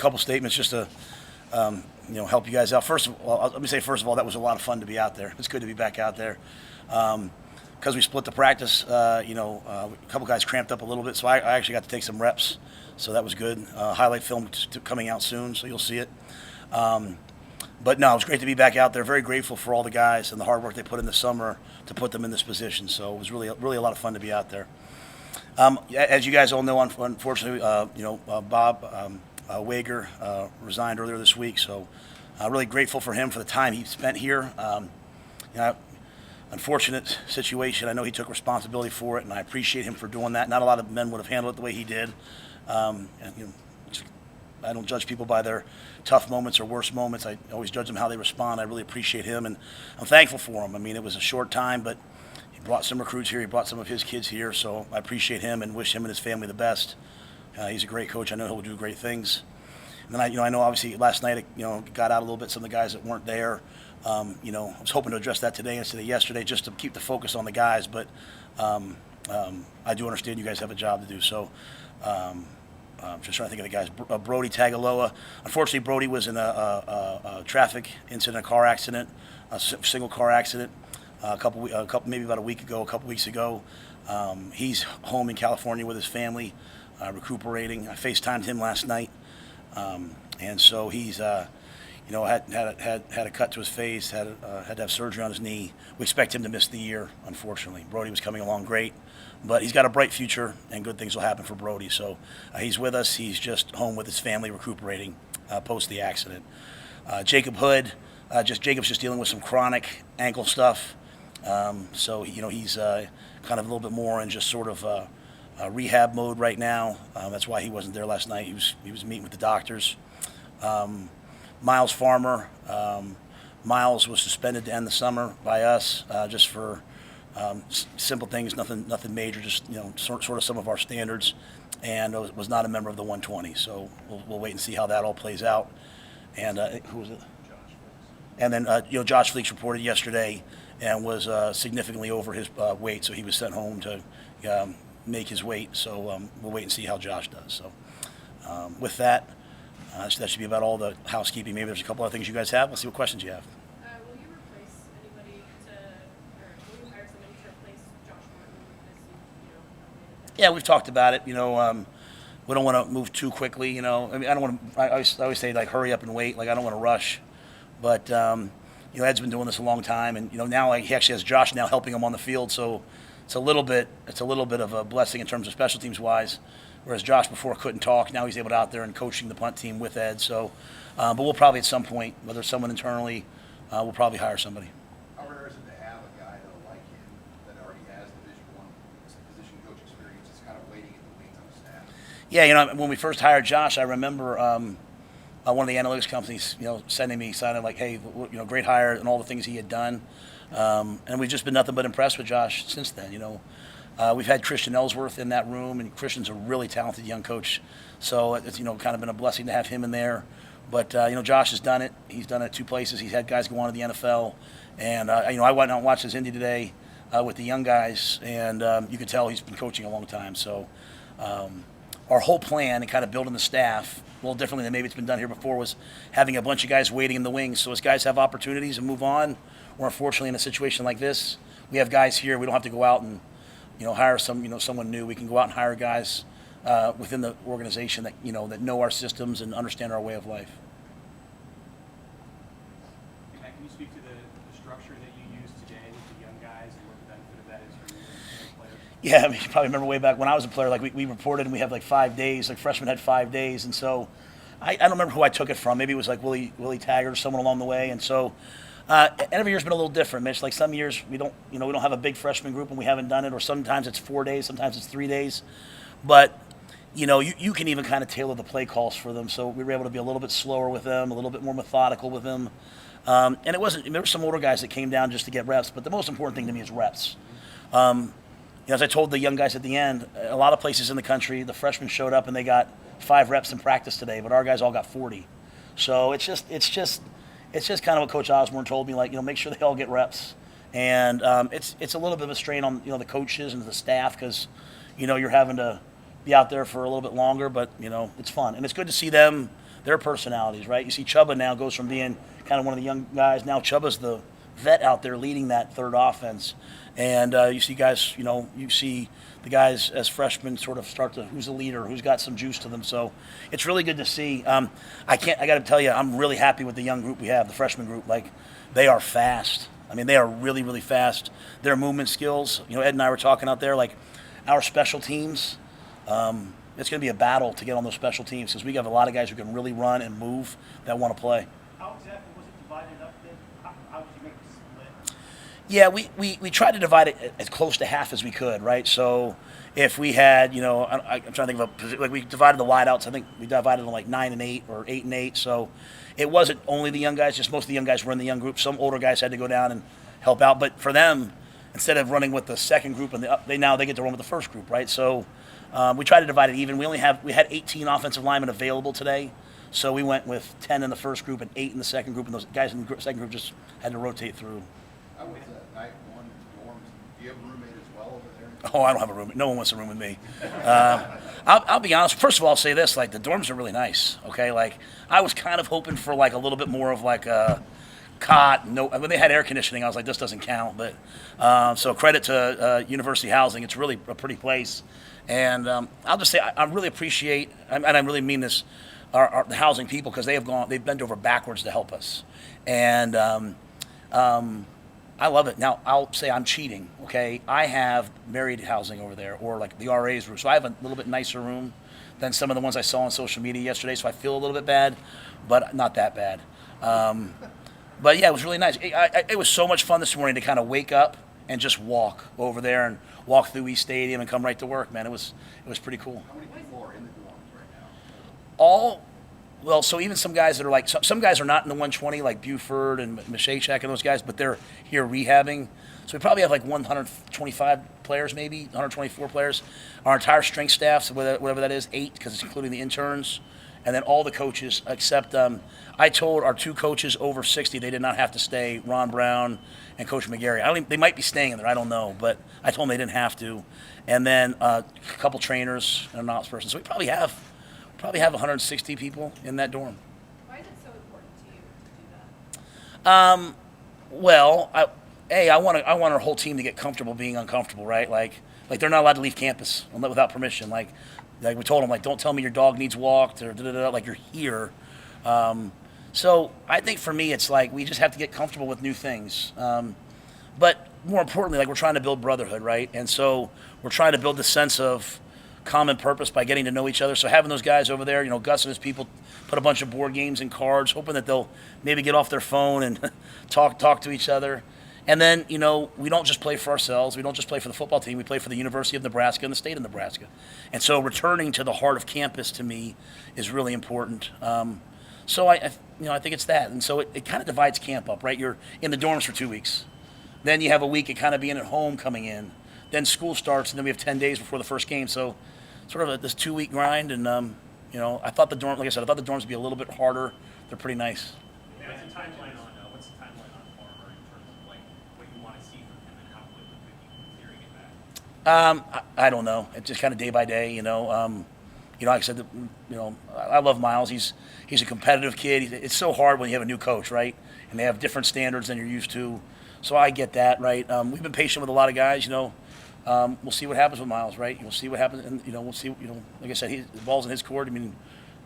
couple statements just to help you guys out. First of all, let me say that was a lot of fun to be out there. It's good to be back out there. Because we split the practice, a couple guys cramped up a little bit, so I actually got to take some reps, so that was good. Highlight film coming out soon, so you'll see it. But no, it was great to be back out there. Very grateful for all the guys and the hard work they put in the summer to put them in this position. So it was really a lot of fun to be out there. As you guys all know, unfortunately, Bob Wager resigned earlier this week. So really grateful for him for the time he spent here. Unfortunate situation. I know he took responsibility for it, and I appreciate him for doing that. Not a lot of men would have handled it the way he did. I don't judge people by their tough moments or worst moments. I always judge them how they respond. I really appreciate him, and I'm thankful for him. I mean, it was a short time, but he brought some recruits here. He brought some of his kids here, so I appreciate him and wish him and his family the best. He's a great coach. I know he'll do great things. And then I know obviously last night it got out a little bit. Some of the guys that weren't there. I was hoping to address that today instead of yesterday, just to keep the focus on the guys. But I do understand you guys have a job to do. So. Just trying to think of the guys. Brody Tagaloa. Unfortunately, Brody was in a traffic incident, a car accident, a single car accident, maybe about a couple weeks ago. He's home in California with his family, recuperating. I FaceTimed him last night, and so he's had a cut to his face, had to have surgery on his knee. We expect him to miss the year, unfortunately. Brody was coming along great. But he's got a bright future, and good things will happen for Brody. So he's with us. He's just home with his family recuperating post the accident. Jacob Hood, Jacob's just dealing with some chronic ankle stuff. So he's kind of a little bit more in just sort of rehab mode right now. That's why he wasn't there last night. He was meeting with the doctors. Miles Farmer. Miles was suspended to end the summer by us just for simple things, nothing major, just sort of some of our standards, and was not a member of the 120. So we'll wait and see how that all plays out. And who was it? And then Josh Fleeks reported yesterday and was significantly over his weight, so he was sent home to make his weight. So we'll wait and see how Josh does. So with that, that should be about all the housekeeping. Maybe there's a couple other things you guys have. We'll see what questions you have. Yeah, we've talked about it. We don't want to move too quickly. I mean, I don't want to. I always say hurry up and wait. I don't want to rush. But Ed's been doing this a long time, and now he actually has Josh now helping him on the field. So it's a little bit of a blessing in terms of special teams wise. Whereas Josh before couldn't talk, now he's able to out there and coaching the punt team with Ed. So, but we'll probably at some point, whether it's someone internally, we'll probably hire somebody. Yeah, when we first hired Josh, I remember one of the analytics companies, sending me hey, great hire and all the things he had done, and we've just been nothing but impressed with Josh since then. We've had Christian Ellsworth in that room, and Christian's a really talented young coach, so it's kind of been a blessing to have him in there. But Josh has done it. He's done it at two places. He's had guys go on to the NFL, and I went out and watched his Indy today with the young guys, and you could tell he's been coaching a long time. So. Our whole plan and kind of building the staff a little differently than maybe it's been done here before was having a bunch of guys waiting in the wings. So as guys have opportunities and move on, or unfortunately in a situation like this, we have guys here. We don't have to go out and hire someone new. We can go out and hire guys within the organization that that know our systems and understand our way of life. Can you speak to the structure that you use today with the young guys and what the benefit of that is for you as players? Yeah, I mean, you probably remember way back when I was a player, we reported and we had 5 days, freshmen had 5 days. And so I don't remember who I took it from. Maybe it was Willie Taggart or someone along the way. And so every year's been a little different, Mitch. Some years we don't have a big freshman group and we haven't done it, or sometimes it's 4 days, sometimes it's 3 days. But, you can even kind of tailor the play calls for them. So we were able to be a little bit slower with them, a little bit more methodical with them. And there were some older guys that came down just to get reps, but the most important thing to me is reps. As I told the young guys at the end, a lot of places in the country, the freshmen showed up and they got 5 reps in practice today, but our guys all got 40. So it's just kind of what Coach Osborne told me, make sure they all get reps. And it's a little bit of a strain on the coaches and the staff because you're having to be out there for a little bit longer, but it's fun and it's good to see them their personalities, right? You see Chubba now goes from being kind of one of the young guys. Now Chubba's the vet out there leading that third offense. And you see guys, you see the guys as freshmen sort of start to, who's the leader, who's got some juice to them. So it's really good to see. I got to tell you, I'm really happy with the young group we have, the freshman group. Like, they are fast. I mean, they are really, really fast. Their movement skills, Ed and I were talking out there, like our special teams, it's going to be a battle to get on those special teams because we have a lot of guys who can really run and move that want to play. How exactly was it divided up then? How did you make the split? Yeah, we tried to divide it as close to half as we could, right? So if we had, I'm trying to think of like we divided the wideouts. I think we divided them like 9 and 8 or 8 and 8. So it wasn't only the young guys; just most of the young guys were in the young group. Some older guys had to go down and help out, but for them, instead of running with the second group and they get to run with the first group, right? So we tried to divide it even. We had 18 offensive linemen available today, so we went with 10 in the first group and 8 in the second group, and those guys in the second group just had to rotate through. How was that night one dorms? Do you have a roommate as well over there? Oh, I don't have a roommate. No one wants a room with me. I'll be honest. First of all, I'll say this: like the dorms are really nice. Okay, like I was kind of hoping for like a little bit more of like a cot. No, when they had air conditioning, I was like, this doesn't count. But so credit to University Housing. It's really a pretty place. And I'll just say I really appreciate, and I really mean this, the housing people because they've bent over backwards to help us, and I love it. Now I'll say I'm cheating. Okay, I have married housing over there, or like the RA's room, so I have a little bit nicer room than some of the ones I saw on social media yesterday. So I feel a little bit bad, but not that bad. But yeah, it was really nice. It was so much fun this morning to kind of wake up and just walk over there and walk through East Stadium and come right to work, man. It was pretty cool. How many people are in the dorms right now? So even some guys that are like, some guys are not in the 120, like Buford and Mashachak and those guys, but they're here rehabbing. So we probably have like 125 players, maybe 124 players. Our entire strength staff, so whatever that is, 8, because it's including the interns, and then all the coaches, except I told our 2 coaches over 60 they did not have to stay, Ron Brown and Coach McGarry. They might be staying in there, I don't know, but I told them they didn't have to. And then a couple trainers and an ops person. So we probably have 160 people in that dorm. Why is it so important to you to do that? Well, I want our whole team to get comfortable being uncomfortable, right? Like they're not allowed to leave campus without permission. Like we told them, like, don't tell me your dog needs walked or like you're here. So I think for me, it's like we just have to get comfortable with new things. But more importantly, like we're trying to build brotherhood, right? And so we're trying to build the sense of common purpose by getting to know each other. So having those guys over there, Gus and his people put a bunch of board games and cards, hoping that they'll maybe get off their phone and talk to each other. And then, we don't just play for ourselves. We don't just play for the football team. We play for the University of Nebraska and the state of Nebraska. And so returning to the heart of campus to me is really important. So I think it's that. And so it kind of divides camp up, right? You're in the dorms for 2 weeks. Then you have a week of kind of being at home coming in. Then school starts, and then we have 10 days before the first game. So sort of this 2-week grind. And, I thought the dorms would be a little bit harder. They're pretty nice. What's the timeline on Farmer in terms of like what you want to see from him and how quickly could you get back? I don't know. It's just kind of day by day, like I said, I love Miles. He's a competitive kid. It's so hard when you have a new coach, right? And they have different standards than you're used to. So I get that, right? We've been patient with a lot of guys, We'll see what happens with Miles, right? We'll see what happens, and we'll see. Like I said, the ball's in his court. I mean,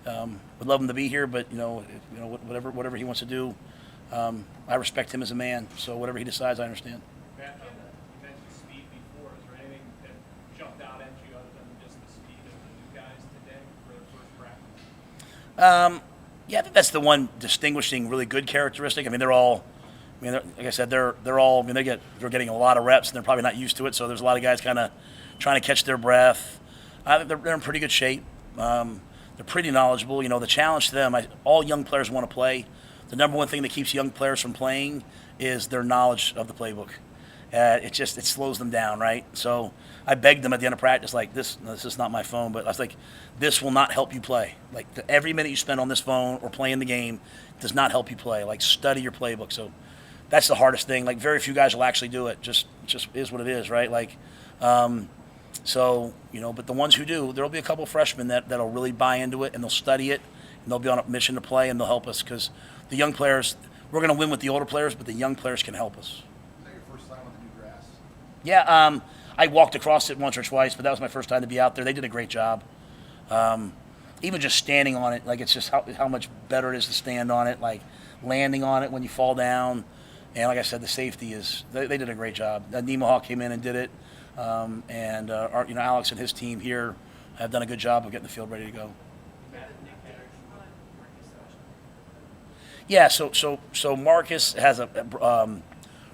would love him to be here, but whatever he wants to do, I respect him as a man. So whatever he decides, I understand. Matt, you mentioned speed before. Is there anything that jumped out at you other than just the speed of the new guys today for the first practice? Yeah, I think that's the one distinguishing, really good characteristic. I mean, they're all. Like I said, they're all. They're getting a lot of reps, and they're probably not used to it. So there's a lot of guys kind of trying to catch their breath. I think they're in pretty good shape. They're pretty knowledgeable. The challenge to them, all young players want to play. The number one thing that keeps young players from playing is their knowledge of the playbook. It slows them down, right? So I begged them at the end of practice, like this is not my phone, but I was like, this will not help you play. Like every minute you spend on this phone or playing the game does not help you play. Like study your playbook. So that's the hardest thing. Like very few guys will actually do it. Just is what it is, right? Like, but the ones who do, there'll be a couple of freshmen that'll really buy into it and they'll study it and they'll be on a mission to play, and they'll help us because the young players, we're going to win with the older players, but the young players can help us. Is that your first time on the new grass? Yeah, I walked across it once or twice, but that was my first time to be out there. They did a great job. Even just standing on it, like it's just how much better it is to stand on it, like landing on it when you fall down. And like I said, the safety is, they did a great job. Nemaha came in and did it. Alex and his team here have done a good job of getting the field ready to go. Yeah, so Marcus has a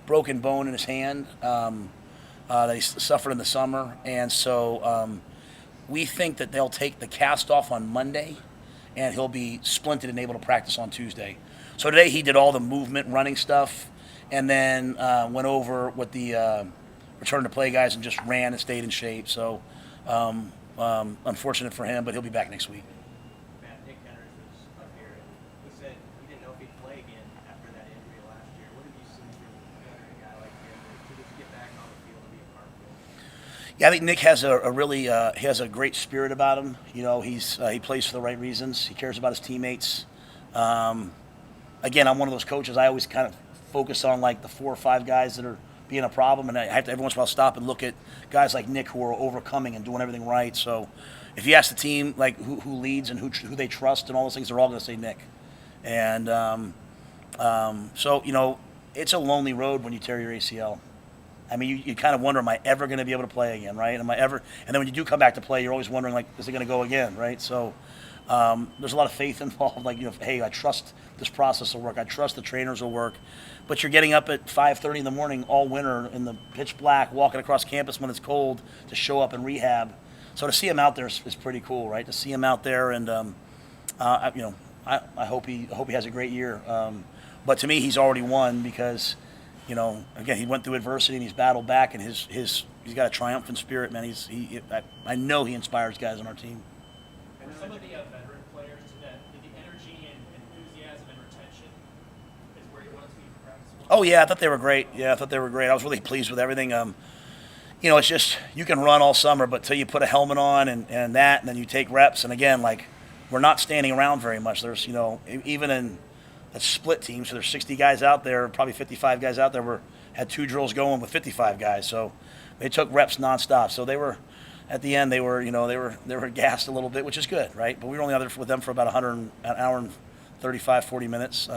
broken bone in his hand that he suffered in the summer, and so we think that they'll take the cast off on Monday, and he'll be splinted and able to practice on Tuesday. So today he did all the movement, running stuff, and then went over with the return to play guys and just ran and stayed in shape. So unfortunate for him, but he'll be back next week. Matt, Nick Henrich was up here, and he said he didn't know if he'd play again after that injury last year. What have you seen from a guy like him to just get back on the field and be a part of it? Yeah, I think Nick has a really he has a great spirit about him. You know, he plays for the right reasons. He cares about his teammates. Again, I'm one of those coaches. I always kind of focus on like the 4 or 5 guys that are being a problem, and I have to every once in a while stop and look at guys like Nick who are overcoming and doing everything right. So, if you ask the team like who leads and who they trust and all those things, they're all going to say Nick. And so you know, it's a lonely road when you tear your ACL. I mean, you kind of wonder, am I ever going to be able to play again, right? Am I ever? And then when you do come back to play, you're always wondering, like, is it going to go again, right? So there's a lot of faith involved. Like, you know, hey, I trust this process will work. I trust the trainers will work. But you're getting up at 5:30 in the morning all winter in the pitch black, walking across campus when it's cold to show up and rehab. So to see him out there is pretty cool, right? To see him out there, and I hope he has a great year. But to me, he's already won because, you know, again, he went through adversity and he's battled back, and he's got a triumphant spirit, man. I know he inspires guys on our team. And some of the veteran players, the energy and enthusiasm and retention is where you want it to be for practice. Oh yeah, I thought they were great. I was really pleased with everything. You know, it's just you can run all summer, but till you put a helmet on and then you take reps. And again, like, we're not standing around very much. There's, you know, even in a split team, so there's 60 guys out there, probably 55 guys out there. Had 2 drills going with 55 guys, so they took reps nonstop. So they were, at the end, they were gassed a little bit, which is good, right? But we were only out there with them for about an hour and 35, 40 minutes.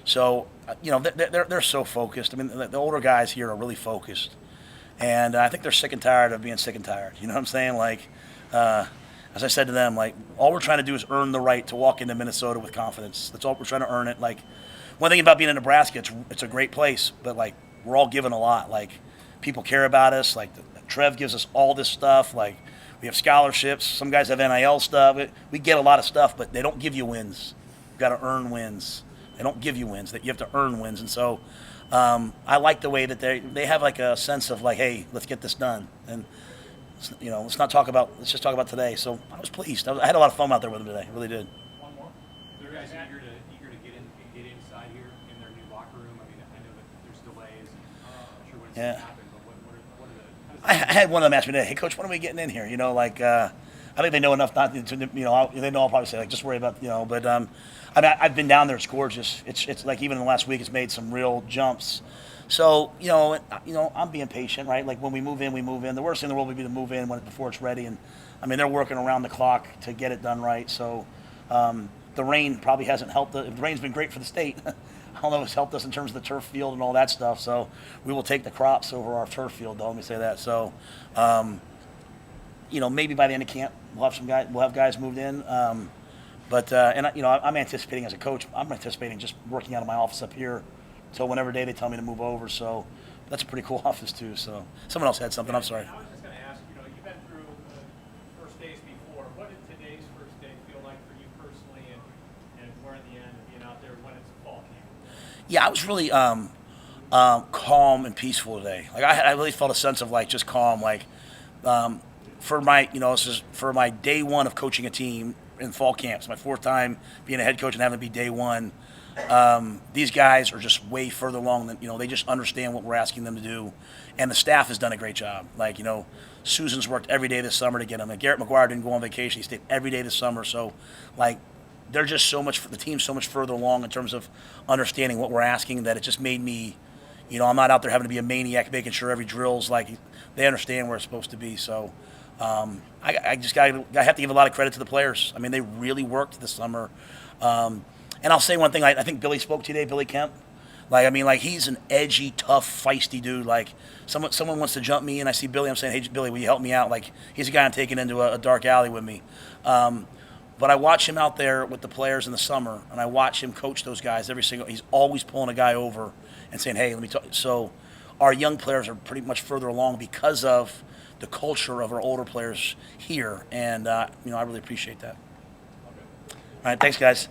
So you know, they're so focused. I mean, the older guys here are really focused, and I think they're sick and tired of being sick and tired. You know what I'm saying? Like, as I said to them, like, all we're trying to do is earn the right to walk into Minnesota with confidence. That's all we're trying to earn it. Like, one thing about being in Nebraska, it's a great place, but like, we're all given a lot. Like, people care about us. Like, Trev gives us all this stuff. Like, we have scholarships. Some guys have NIL stuff. We get a lot of stuff, but they don't give you wins. You've got to earn wins. They don't give you wins. That you have to earn wins. And so I like the way that they have like a sense of like, hey, let's get this done. And you know, let's just talk about today. So I was pleased. I had a lot of fun out there with them today. I really did. One more. Are you guys eager to get inside here in their new locker room? I mean, I know that there's delays, and I'm not sure when it's going to happen, but what are the? I had one of them ask me today, hey, Coach, when are we getting in here? You know, like, I think they know enough not to, you know, they know I'll probably say, like, just worry about, you know, but, I mean, I've been down there. It's gorgeous. It's like, even in the last week, it's made some real jumps. So, you know, I'm being patient, right? Like, when we move in, we move in. The worst thing in the world would be to move in before it's ready. And, I mean, they're working around the clock to get it done right. So, the rain probably hasn't helped. The rain's been great for the state. I don't know if it's helped us in terms of the turf field and all that stuff. So, we will take the crops over our turf field, though. Let me say that. So, you know, maybe by the end of camp, we'll have guys moved in. You know, I'm anticipating as a coach, I'm anticipating just working out of my office up here until whenever day they tell me to move over. So that's a pretty cool office too. So someone else had something. I'm sorry. I was just going to ask, you know, you've been through first days before. What did today's first day feel like for you personally, and we're in the end of being out there when it's fall camp? Yeah, I was really calm and peaceful today. Like, I really felt a sense of like just calm. Like, for my, you know, this is for my day one of coaching a team in fall camp. It's my 4th time being a head coach and having to be day one. These guys are just way further along than, you know, they just understand what we're asking them to do. And the staff has done a great job. Like, you know, Susan's worked every day this summer to get them. And Garrett McGuire didn't go on vacation. He stayed every day this summer. So, like, they're just the team's so much further along in terms of understanding what we're asking that it just made me, I'm not out there having to be a maniac making sure every drill's like they understand where it's supposed to be. So I just I have to give a lot of credit to the players. I mean, they really worked this summer. And I'll say one thing. I think Billy spoke today, Billy Kemp. Like he's an edgy, tough, feisty dude. Like someone wants to jump me, and I see Billy. I'm saying, hey, Billy, will you help me out? Like he's a guy I'm taking into a dark alley with me. But I watch him out there with the players in the summer, and I watch him coach those guys he's always pulling a guy over and saying, hey, let me talk. So our young players are pretty much further along because of the culture of our older players here, and I really appreciate that. All right, thanks, guys.